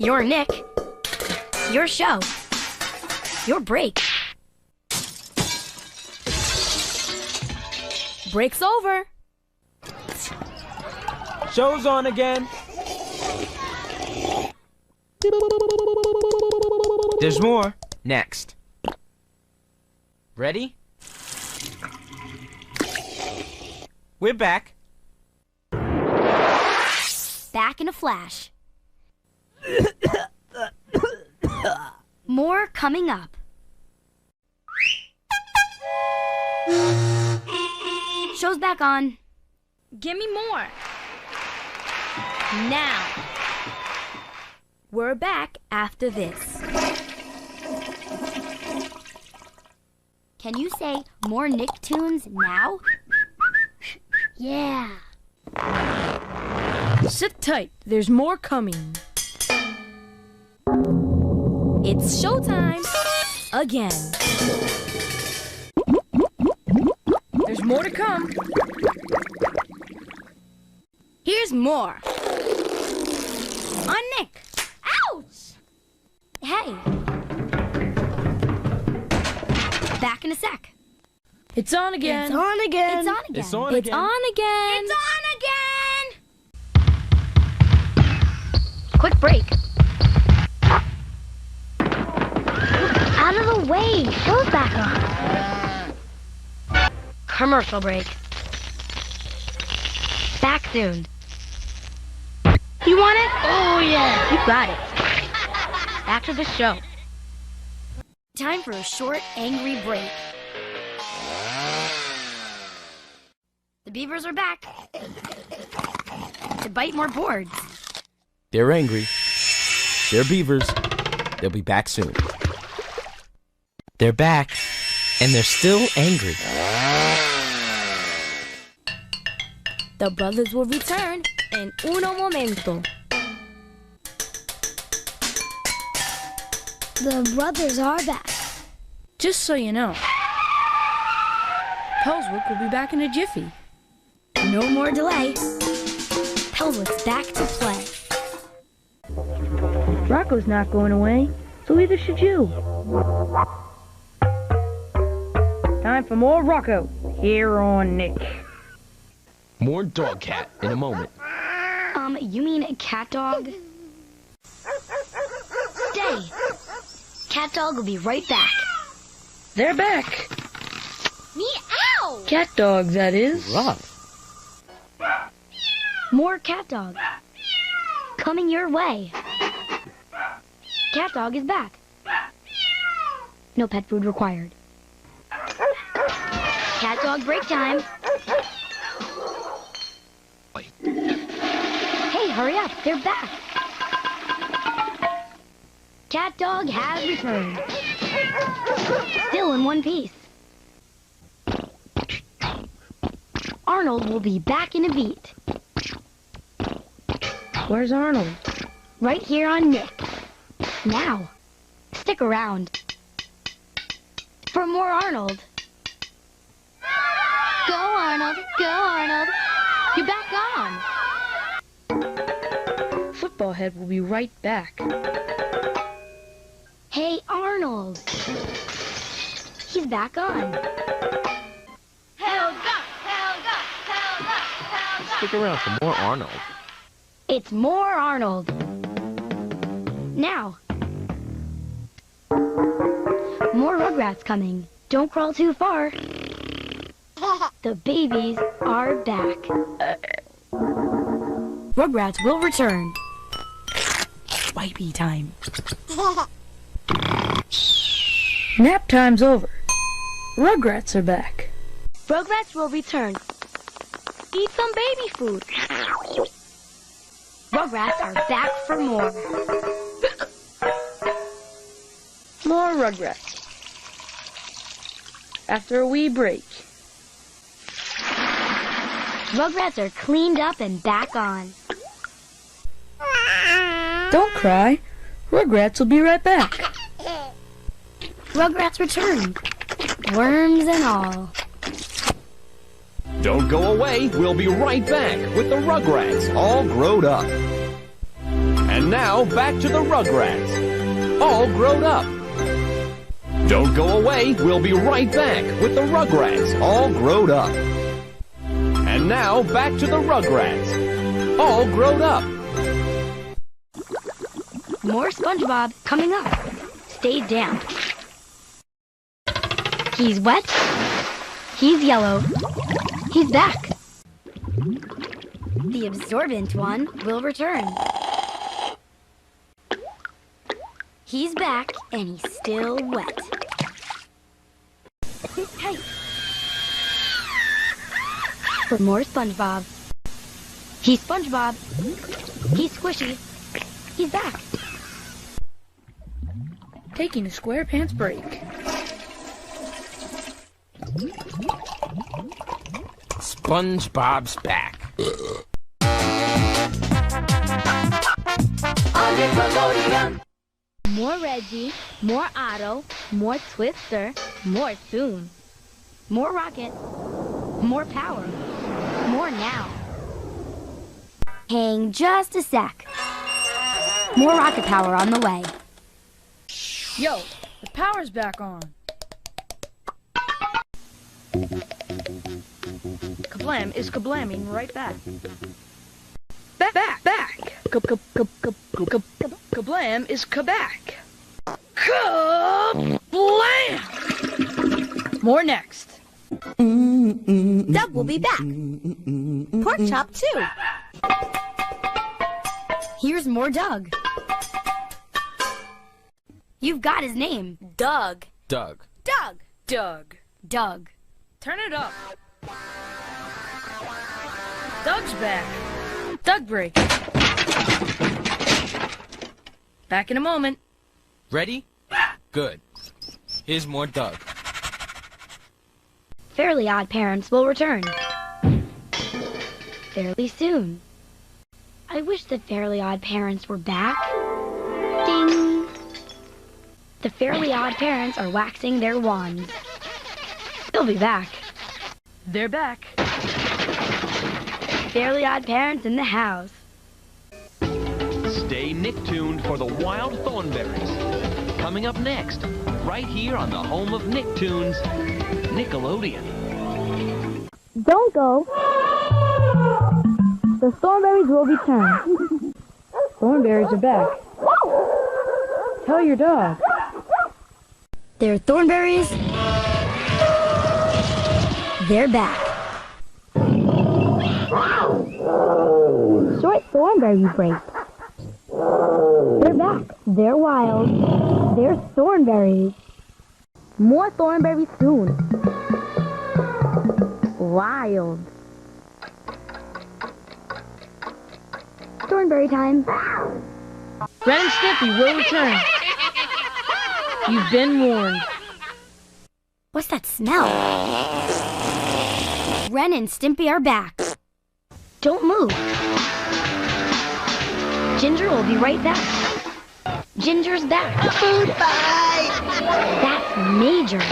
You're Nick. Your show. Your break. Break's over. Show's on again. There's more. Next. Ready? We're back. Back in a flash. More coming up. Show's back on. Give me more. Now. We're back after this. Can you say more Nicktoons now? Yeah. Sit tight. There's more coming. It's showtime again. There's more to come. Here's more. On Nick. Ouch! Hey. Back in a sec. It's on again. It's on again. It's on It's again. on again. It's on again. Quick break. Out of the way. Show's back on. Commercial break. Back soon. You want it? Oh, yeah. You got it. Back to the show. Time for a short, angry break. The beavers are back. To bite more boards. They're angry. They're beavers. They'll be back soon. They're back, and they're still angry. The brothers will return in uno momento. The brothers are back. Just so you know, Pellswick will be back in a jiffy. No more delay. Pellswick's back to play. Rocco's not going away, so either should you. Time for more Rocco here on Nick. More dog cat in a moment. You mean a cat dog? Stay. Cat dog will be right back. They're back. Meow! Cat dogs, that is. Rough. More cat dog. Coming your way. Cat dog is back. No pet food required. Cat dog break time. Hey, hurry up. They're back. Cat dog has returned. Still in one piece. Arnold will be back in a beat. Where's Arnold? Right here on Nick. Now, stick around for more Arnold. Go, Arnold. Go, Arnold. You're back on. Football Head will be right back. Hey, Arnold. He's back on. Stick around for more Arnold. It's more Arnold. Now. More Rugrats coming. Don't crawl too far. The babies are back. Rugrats will return. Wipey time. Nap time's over. Rugrats are back. Rugrats will return. Eat some baby food. Rugrats are back for more. More Rugrats. After a wee break. Rugrats are cleaned up and back on. Don't cry. Rugrats will be right back. Rugrats return. Worms and all. Don't go away. We'll be right back with the Rugrats all growed up. And now back to the Rugrats, all grown up. Don't go away, we'll be right back with the Rugrats, all grown up. And now back to the Rugrats, all grown up. More SpongeBob coming up. Stay damp. He's wet. He's yellow. He's back. The absorbent one will return. He's back, and he's still wet. Sit tight. For more SpongeBob. He's SpongeBob. He's squishy. He's back. Taking a SquarePants break. SpongeBob's back. On Nickelodeon. More Reggie, more Otto, more Twister, more Zoom, more Rocket, more power, more now. Hang just a sec. More rocket power on the way. Yo, the power's back on. Kablam is kablamming right back. Back. Kablam is kaback. Kablam! More next. Doug will be back. Pork chop too. Here's more Doug. You've got his name. Doug. Doug. Doug. Doug. Doug. Turn it up. Doug's back. Doug break. Back in a moment. Ready? Good. Here's more Doug. Fairly Odd Parents will return. Fairly soon. I wish the Fairly Odd Parents were back. Ding! The Fairly Odd Parents are waxing their wands. They'll be back. They're back. Fairly Odd Parents in the house. Stay Nicktooned for the Wild Thornberries. Coming up next, right here on the home of Nicktoons, Nickelodeon. Don't go. The Thornberries will return. Thornberries are back. Tell your dog. They're Thornberries. They're back. Short Thornberry break. They're back. They're wild. They're Thornberries. More Thornberries soon. Wild. Thornberry time. Ren and Stimpy will return. You've been warned. What's that smell? Ren and Stimpy are back. Don't move. Ginger will be right back. Ginger's back. Food fight! That's major.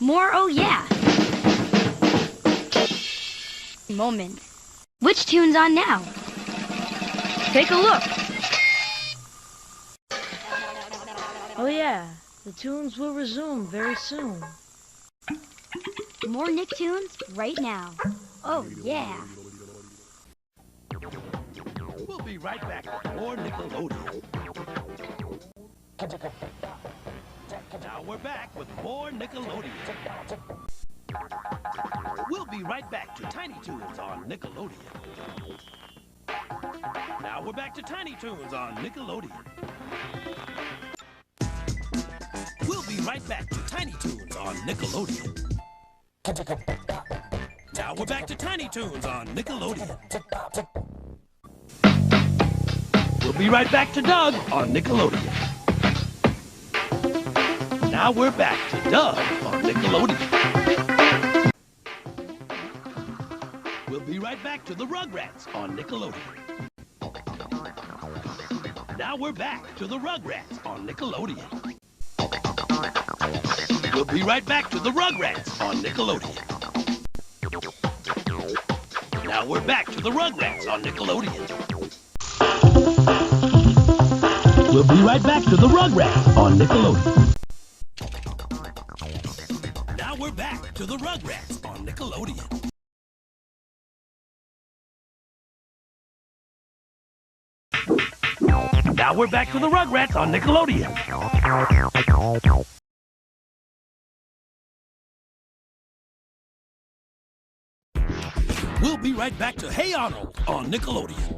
More oh yeah. Moment. Which tune's on now? Take a look. Oh yeah, the tunes will resume very soon. More Nicktoons right now. Oh yeah. We'll be right back with more Nickelodeon. Now we're back with more Nickelodeon. We'll be right back to Tiny Toons on Nickelodeon. Now we're back to Tiny Toons on Nickelodeon. We'll be right back to Tiny Toons on Nickelodeon. Now we're back to Tiny Toons on Nickelodeon. We'll be right back to Doug on Nickelodeon. Now we're back to Doug on Nickelodeon. We'll be right back to the Rugrats on Nickelodeon. Now we're back to the Rugrats on Nickelodeon. We'll be right back to the Rugrats on Nickelodeon. Now we're back to the Rugrats on Nickelodeon. We'll be right back to the Rugrats on Nickelodeon. Now we're back to the Rugrats on Nickelodeon. Now we're back to the Rugrats on Nickelodeon. We'll be right back to Hey Arnold on Nickelodeon.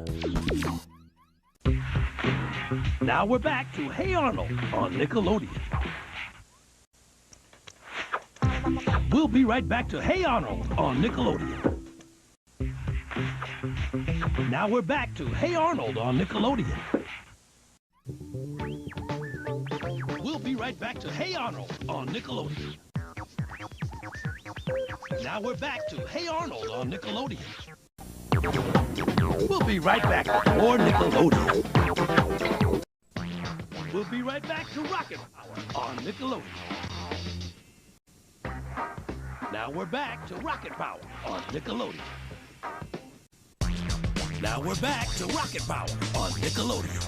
Now we're back to Hey Arnold on Nickelodeon. We'll be right back to Hey Arnold on Nickelodeon. Now we're back to Hey Arnold on Nickelodeon. We'll be right back to Hey Arnold on Nickelodeon. Now we're back to Hey Arnold on Nickelodeon. We'll be right back with more Nickelodeon. We'll be right back to Rocket Power on Nickelodeon. Now we're back to Rocket Power on Nickelodeon. Now we're back to Rocket Power on Nickelodeon.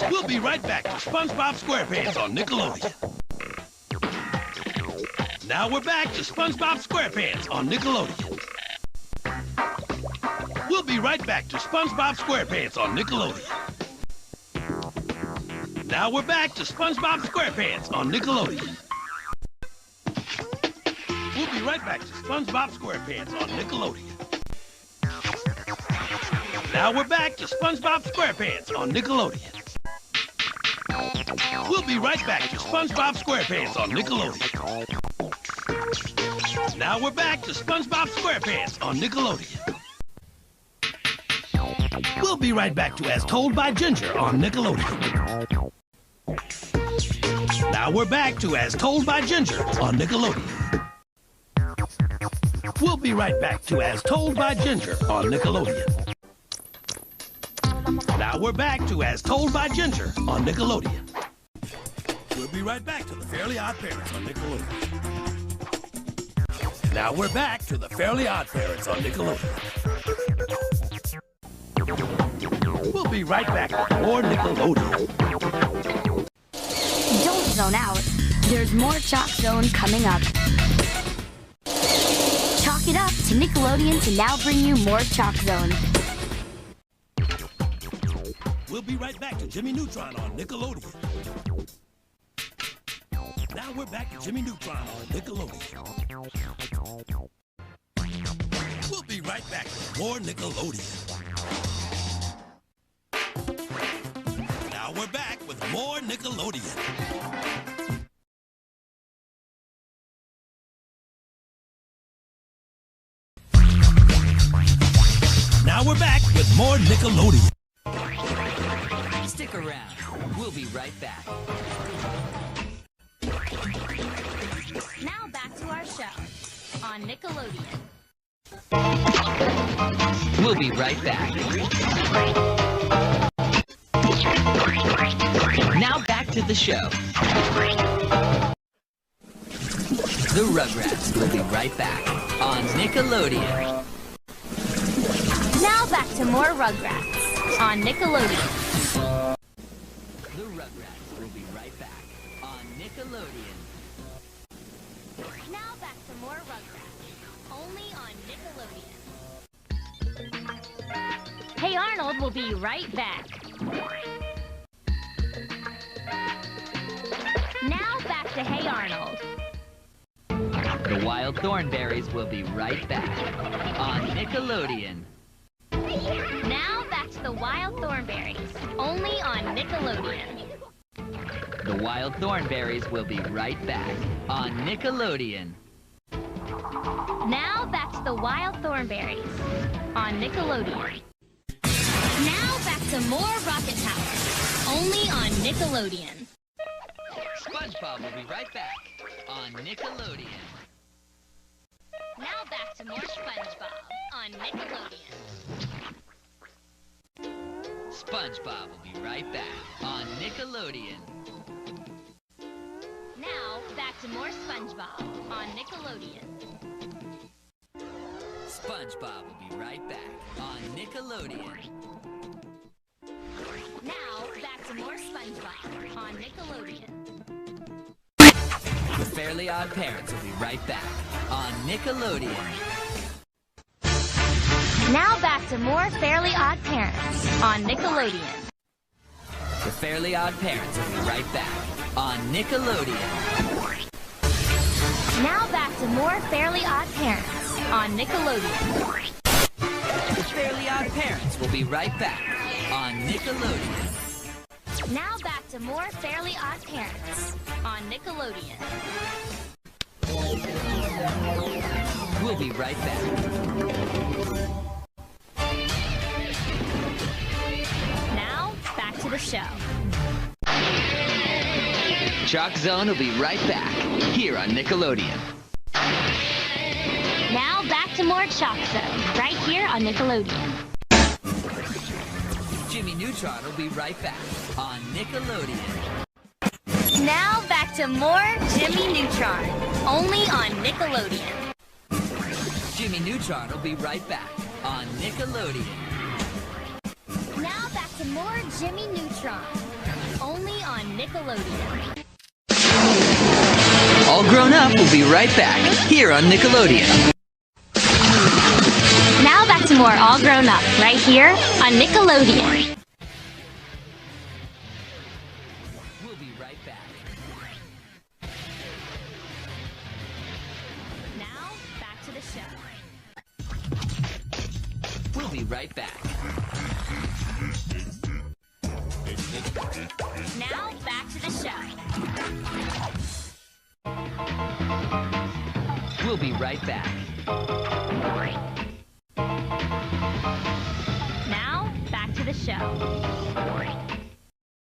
We'll be right back to SpongeBob SquarePants on Nickelodeon. Now we're back to SpongeBob SquarePants on Nickelodeon. We'll be right back to SpongeBob SquarePants on Nickelodeon. Now we're back to SpongeBob SquarePants on Nickelodeon. We'll be right back to SpongeBob SquarePants on Nickelodeon. Now we're back to SpongeBob SquarePants on Nickelodeon. We'll be right back to SpongeBob SquarePants on Nickelodeon. Now we're back to SpongeBob SquarePants on Nickelodeon. We'll be right back to As Told by Ginger on Nickelodeon. Now we're back to As Told by Ginger on Nickelodeon. We'll be right back to As Told by Ginger on Nickelodeon. Now we're back to As Told by Ginger on Nickelodeon. We'll be right back to the Fairly Odd Parents on Nickelodeon. Now we're back to the Fairly Odd Parents on Nickelodeon. We'll be right back with more Nickelodeon. Don't zone out. There's more Chalk Zone coming up. Chalk it up to Nickelodeon to now bring you more Chalk Zone. We'll be right back to Jimmy Neutron on Nickelodeon. Now we're back to Jimmy Neutron on Nickelodeon. We'll be right back with more Nickelodeon. Now we're back with more Nickelodeon. Now we're back with more Nickelodeon. Stick around. We'll be right back. Now back to our show on Nickelodeon. We'll be right back. Now back to the show. The Rugrats will be right back on Nickelodeon. Now back to more Rugrats on Nickelodeon. The Rugrats will be right back on Nickelodeon. Now back to more Rugrats, only on Nickelodeon. Hey Arnold will be right back. Now back to Hey Arnold. The Wild Thornberries will be right back on Nickelodeon. Now back to the Wild Thornberries, only on Nickelodeon. The Wild Thornberries will be right back on Nickelodeon. Now back to the Wild Thornberries on Nickelodeon. Now back to more Rocket Power, only on Nickelodeon. SpongeBob will be right back on Nickelodeon. Now back to more SpongeBob on Nickelodeon. SpongeBob will be right back on Nickelodeon. Now back to more SpongeBob on Nickelodeon. SpongeBob will be right back on Nickelodeon. on Nickelodeon. The Fairly Odd Parents will be right back on Nickelodeon. Now back to more Fairly Odd Parents on Nickelodeon. The Fairly Odd Parents will be right back on Nickelodeon. Now back to more Fairly Odd Parents on Nickelodeon. The Fairly Odd Parents will be right back on Nickelodeon. Now back to more Fairly Odd Parents on Nickelodeon. We'll be right back. Now back to the show. Chalk Zone will be right back here on Nickelodeon. Now back to more Chalk Zone right here on Nickelodeon. Jimmy Neutron will be right back on Nickelodeon. Now back to more Jimmy Neutron, only on Nickelodeon. Jimmy Neutron will be right back on Nickelodeon. Now back to more Jimmy Neutron, only on Nickelodeon. All Grown Up will be right back here on Nickelodeon. Now back to more All Grown Up right here on Nickelodeon. We'll be right back. Now back to the show. We'll be right back. Now back to the show. We'll be right back. Now back to the show.